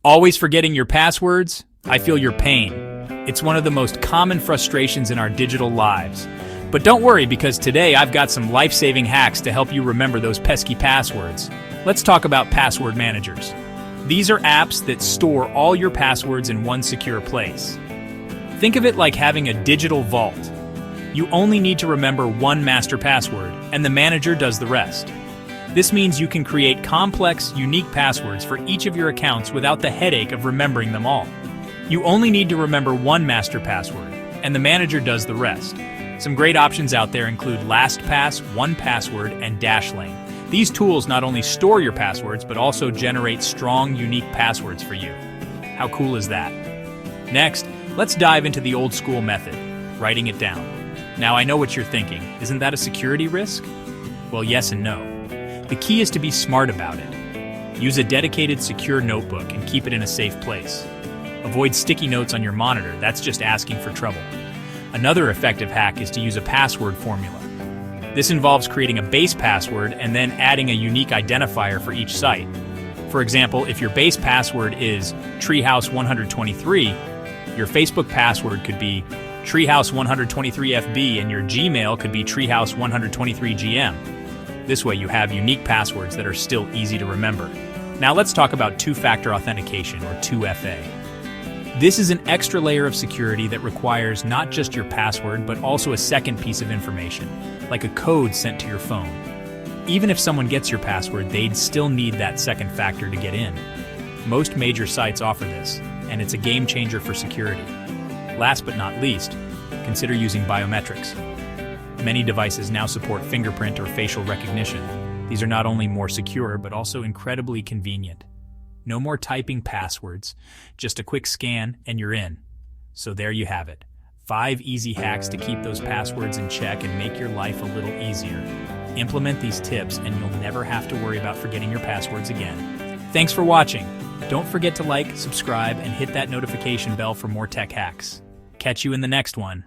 Always forgetting your passwords? I feel your pain. It's one of the most common frustrations in our digital lives. But don't worry, because today I've got some life-saving hacks to help you remember those pesky passwords. Let's talk about password managers. These are apps that store all your passwords in one secure place. Think of it like having a digital vault. You only need to remember one master password, and the manager does the rest. This means you can create complex, unique passwords for each of your accounts without the headache of remembering them all. You only need to remember one master password, and the manager does the rest. Some great options out there include LastPass, 1Password, and Dashlane. These tools not only store your passwords, but also generate strong, unique passwords for you. How cool is that? Next, let's dive into the old school method, writing it down. Now, I know what you're thinking. Isn't that a security risk? Well, yes and no. The key is to be smart about it. Use a dedicated, secure notebook and keep it in a safe place. Avoid sticky notes on your monitor. That's just asking for trouble. Another effective hack is to use a password formula. This involves creating a base password and then adding a unique identifier for each site. For example, if your base password is Treehouse123, your Facebook password could be Treehouse123FB and your Gmail could be Treehouse123GM. This way you have unique passwords that are still easy to remember. Now let's talk about two-factor authentication, or 2FA. This is an extra layer of security that requires not just your password, but also a second piece of information, like a code sent to your phone. Even if someone gets your password, they'd still need that second factor to get in. Most major sites offer this, and it's a game changer for security. Last but not least, consider using biometrics. Many devices now support fingerprint or facial recognition. These are not only more secure, but also incredibly convenient. No more typing passwords, just a quick scan and you're in. So there you have it. 5 easy hacks to keep those passwords in check and make your life a little easier. Implement these tips and you'll never have to worry about forgetting your passwords again. Thanks for watching. Don't forget to like, subscribe, and hit that notification bell for more tech hacks. Catch you in the next one.